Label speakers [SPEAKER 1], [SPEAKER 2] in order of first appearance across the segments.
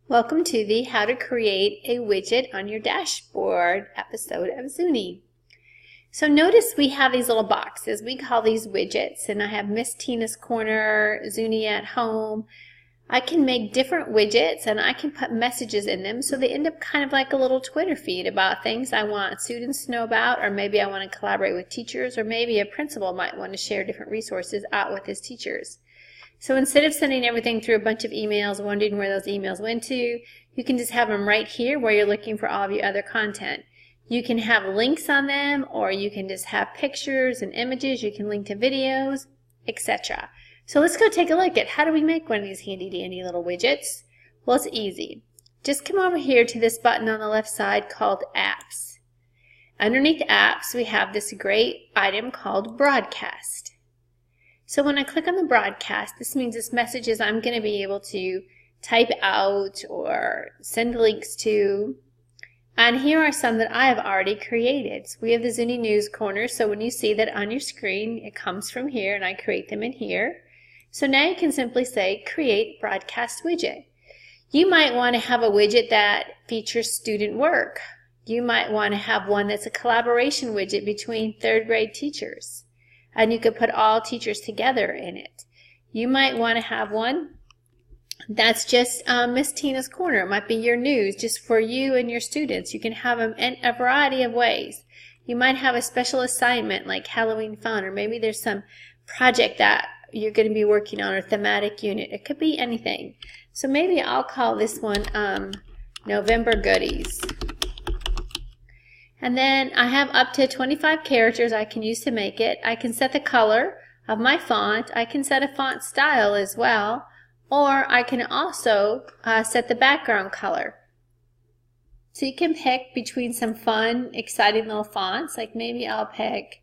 [SPEAKER 1] Welcome to the How to Create a Widget on Your Dashboard episode of Zuni. So notice we have these little boxes. We call these widgets, and I have Miss Tina's Corner, Zuni at Home. I can make different widgets and I can put messages in them so they end up kind of like a little Twitter feed about things I want students to know about, or maybe I want to collaborate with teachers, or maybe a principal might want to share different resources out with his teachers. So instead of sending everything through a bunch of emails, wondering where those emails went to, you can just have them right here where you're looking for all of your other content. You can have links on them, or you can just have pictures and images. You can link to videos, etc. So let's go take a look at how do we make one of these handy dandy little widgets. Well, it's easy. Just come over here to this button on the left side called Apps. Underneath Apps, we have this great item called Broadcast. So when I click on the broadcast, this means it's messages I'm going to be able to type out or send links to. And here are some that I have already created. So we have the Zuni News Corner, so when you see that on your screen, it comes from here, and I create them in here. So now you can simply say, Create Broadcast Widget. You might want to have a widget that features student work. You might want to have one that's a collaboration widget between third grade teachers. And you could put all teachers together in it. You might want to have one that's just Miss Tina's Corner. It might be your news just for you and your students. You can have them in a variety of ways. You might have a special assignment like Halloween fun, or maybe there's some project that you're going to be working on, or thematic unit. It could be anything. So maybe I'll call this one November Goodies. And then I have up to 25 characters I can use to make it. I can set the color of my font. I can set a font style as well. Or I can also set the background color. So you can pick between some fun, exciting little fonts. Like maybe I'll pick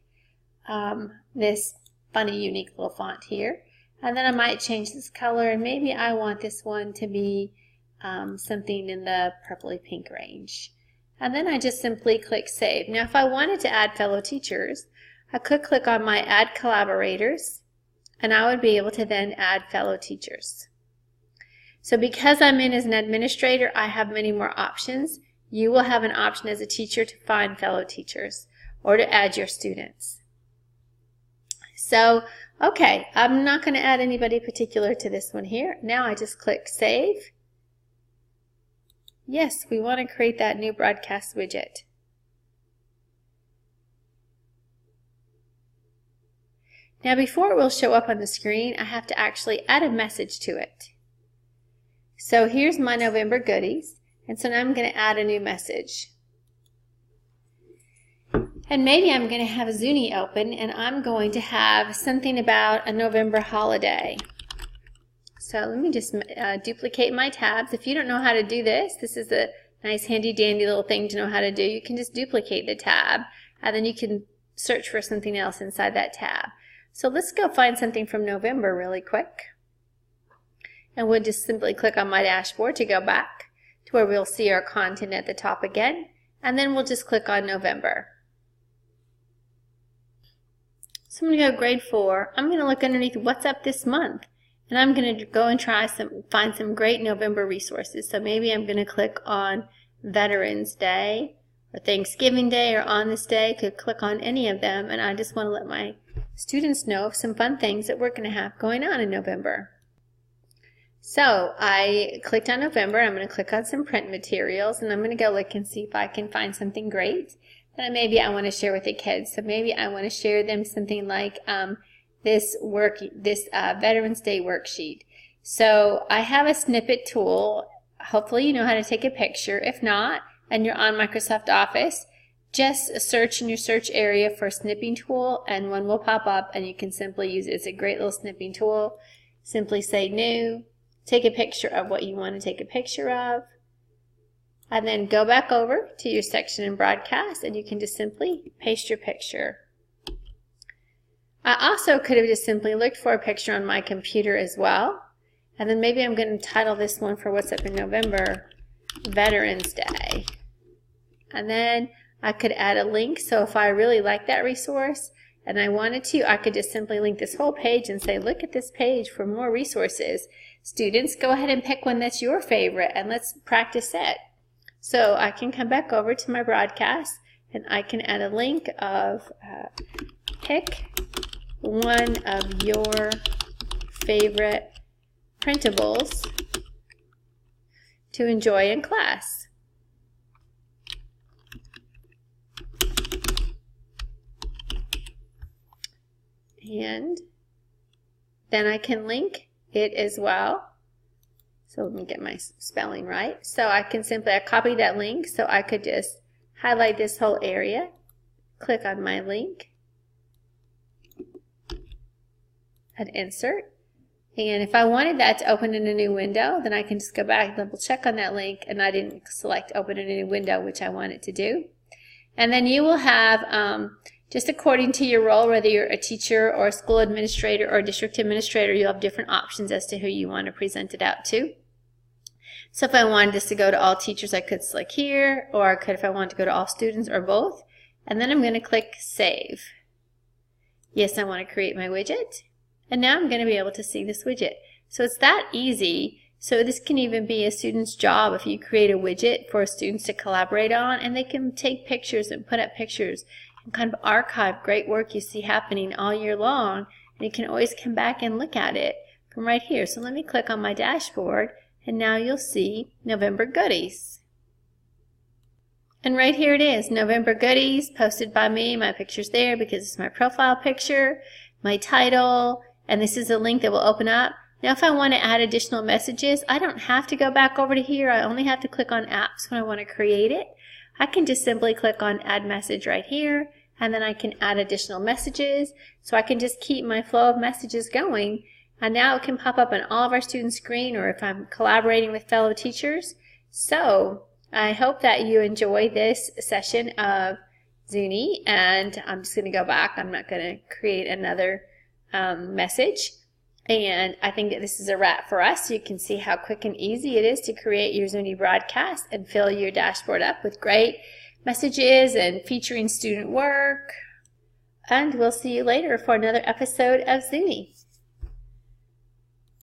[SPEAKER 1] this funny, unique little font here. And then I might change this color, and maybe I want this one to be something in the purpley pink range. And then I just simply click Save. Now if I wanted to add fellow teachers, I could click on my Add Collaborators, and I would be able to then add fellow teachers. So because I'm in as an administrator, I have many more options. You will have an option as a teacher to find fellow teachers or to add your students. So, okay, I'm not going to add anybody particular to this one here. Now I just click Save. Yes, we want to create that new broadcast widget. Now before it will show up on the screen, I have to actually add a message to it. So here's my November Goodies, and so now I'm going to add a new message. And maybe I'm going to have Zuni open, and I'm going to have something about a November holiday. So let me just duplicate my tabs. If you don't know how to do this, this is a nice handy dandy little thing to know how to do. You can just duplicate the tab, and then you can search for something else inside that tab. So let's go find something from November really quick. And we'll just simply click on my dashboard to go back to where we'll see our content at the top again. And then we'll just click on November. So I'm going to go grade 4. I'm going to look underneath what's up this month. And I'm going to go and find some great November resources. So maybe I'm going to click on Veterans Day or Thanksgiving Day, or on this day. Could click on any of them, and I just want to let my students know of some fun things that we're going to have going on in November. So I clicked on November. I'm going to click on some print materials, and I'm going to go look and see if I can find something great that maybe I want to share with the kids. So maybe I want to share them something like this Veterans Day worksheet. So I have a snippet tool. Hopefully you know how to take a picture. If not, and you're on Microsoft Office, just search in your search area for snipping tool, and one will pop up, and you can simply use it. It's a great little snipping tool. Simply say New, take a picture of what you want to take a picture of, and then go back over to your section in Broadcast, and you can just simply paste your picture. I also could have just simply looked for a picture on my computer as well. And then maybe I'm going to title this one for what's up in November, Veterans Day. And then I could add a link. So if I really like that resource and I wanted to, I could just simply link this whole page and say, look at this page for more resources. Students, go ahead and pick one that's your favorite and let's practice it. So I can come back over to my broadcast and I can add a link of pick one of your favorite printables to enjoy in class. And then I can link it as well. So let me get my spelling right. So I can simply copy that link, so I could just highlight this whole area, click on my link, and insert. And if I wanted that to open in a new window, then I can just go back, double check on that link, and I didn't select open in a new window, which I wanted to do. And then you will have, just according to your role, whether you're a teacher or a school administrator or a district administrator, you'll have different options as to who you want to present it out to. So if I wanted this to go to all teachers, I could select here, or I could if I wanted to go to all students or both. And then I'm going to click Save. Yes, I want to create my widget. And now I'm going to be able to see this widget. So it's that easy. So this can even be a student's job if you create a widget for students to collaborate on, and they can take pictures and put up pictures and kind of archive great work you see happening all year long, and you can always come back and look at it from right here. So let me click on my dashboard, and now you'll see November Goodies. And right here it is, November Goodies, posted by me. My picture's there because it's my profile picture, my title, and this is a link that will open up. Now if I want to add additional messages, I don't have to go back over to here. I only have to click on apps when I want to create it. I can just simply click on add message right here, and then I can add additional messages. So I can just keep my flow of messages going, and now it can pop up on all of our students' screen, or if I'm collaborating with fellow teachers. So I hope that you enjoy this session of Zuni, and I'm just going to go back. I'm not going to create another message. And I think that this is a wrap for us. You can see how quick and easy it is to create your Zuni broadcast and fill your dashboard up with great messages and featuring student work. And we'll see you later for another episode of Zuni.